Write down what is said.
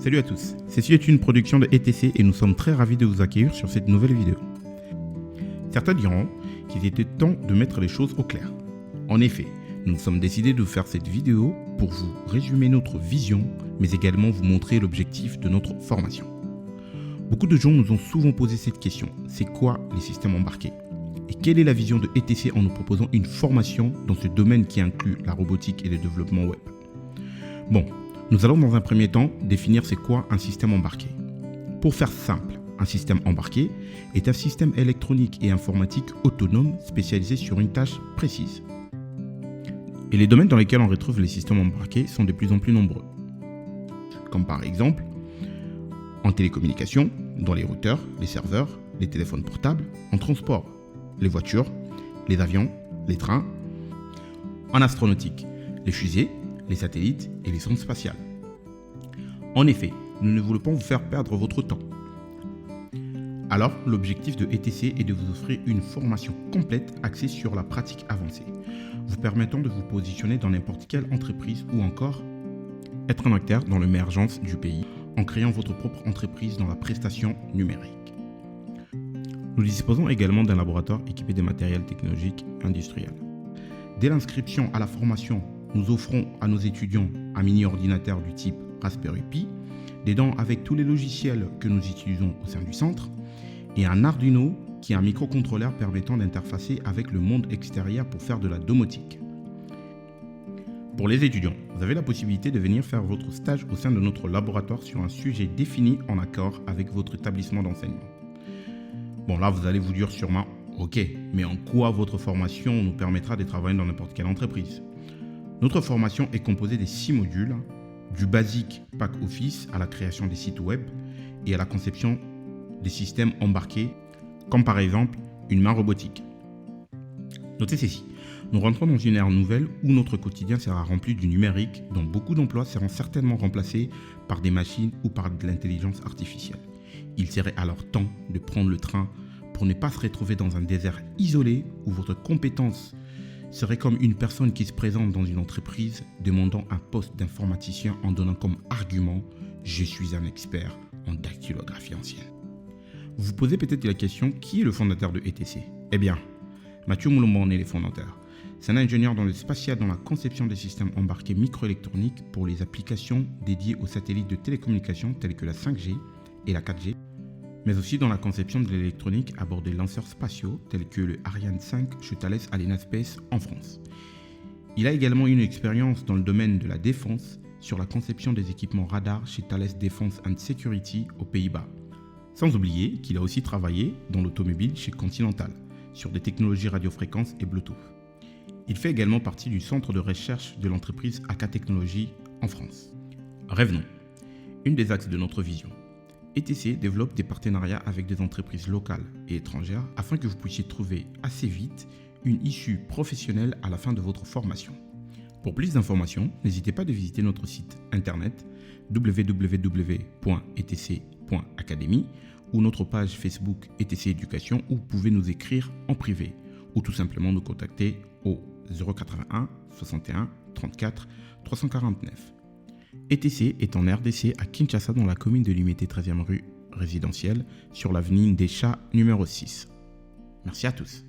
Salut à tous, ceci est une production de ETC et nous sommes très ravis de vous accueillir sur cette nouvelle vidéo. Certains diront qu'il était temps de mettre les choses au clair. En effet, nous nous sommes décidés de faire cette vidéo pour vous résumer notre vision, mais également vous montrer l'objectif de notre formation. Beaucoup de gens nous ont souvent posé cette question, c'est quoi les systèmes embarqués? Et quelle est la vision de ETC en nous proposant une formation dans ce domaine qui inclut la robotique et le développement web? Bon, nous allons dans un premier temps définir c'est quoi un système embarqué. Pour faire simple, un système embarqué est un système électronique et informatique autonome spécialisé sur une tâche précise. Et les domaines dans lesquels on retrouve les systèmes embarqués sont de plus en plus nombreux. Comme par exemple, en télécommunication, dans les routeurs, les serveurs, les téléphones portables, en transport, les voitures, les avions, les trains, en astronautique, les fusées, les satellites et les sondes spatiales. En effet, nous ne voulons pas vous faire perdre votre temps. Alors, l'objectif de ETC est de vous offrir une formation complète axée sur la pratique avancée, vous permettant de vous positionner dans n'importe quelle entreprise ou encore être un acteur dans l'émergence du pays en créant votre propre entreprise dans la prestation numérique. Nous disposons également d'un laboratoire équipé de matériel technologique industriel. Dès l'inscription à la formation, nous offrons à nos étudiants un mini-ordinateur du type Raspberry Pi, des dents avec tous les logiciels que nous utilisons au sein du centre, et un Arduino qui est un microcontrôleur permettant d'interfacer avec le monde extérieur pour faire de la domotique. Pour les étudiants, vous avez la possibilité de venir faire votre stage au sein de notre laboratoire sur un sujet défini en accord avec votre établissement d'enseignement. Bon, là, vous allez vous dire sûrement, ok, mais en quoi votre formation nous permettra de travailler dans n'importe quelle entreprise? Notre formation est composée de 6 modules, du basique Pack Office à la création des sites web et à la conception des systèmes embarqués, comme par exemple une main robotique. Notez ceci, nous rentrons dans une ère nouvelle où notre quotidien sera rempli du numérique, dont beaucoup d'emplois seront certainement remplacés par des machines ou par de l'intelligence artificielle. Il serait alors temps de prendre le train pour ne pas se retrouver dans un désert isolé où votre compétence serait comme une personne qui se présente dans une entreprise demandant un poste d'informaticien en donnant comme argument « Je suis un expert en dactylographie ancienne ». Vous vous posez peut-être la question, qui est le fondateur de ETC? Eh bien, Mathieu Moulomba en est le fondateur. C'est un ingénieur dans le spatial dans la conception des systèmes embarqués microélectroniques pour les applications dédiées aux satellites de télécommunications tels que la 5G et la 4G, mais aussi dans la conception de l'électronique à bord des lanceurs spatiaux tels que le Ariane 5 chez Thales Alenia Space en France. Il a également une expérience dans le domaine de la défense sur la conception des équipements radars chez Thales Defense and Security aux Pays-Bas. Sans oublier qu'il a aussi travaillé dans l'automobile chez Continental sur des technologies radiofréquences et Bluetooth. Il fait également partie du centre de recherche de l'entreprise AK Technologies en France. Revenons. Une des axes de notre vision. ETC développe des partenariats avec des entreprises locales et étrangères afin que vous puissiez trouver assez vite une issue professionnelle à la fin de votre formation. Pour plus d'informations, n'hésitez pas à visiter notre site internet www.etc.academy ou notre page Facebook ETC Éducation où vous pouvez nous écrire en privé ou tout simplement nous contacter au 081 61 34 349. ETC est en RDC à Kinshasa dans la commune de Limité 13e rue résidentielle sur l'avenue des Chats numéro 6. Merci à tous.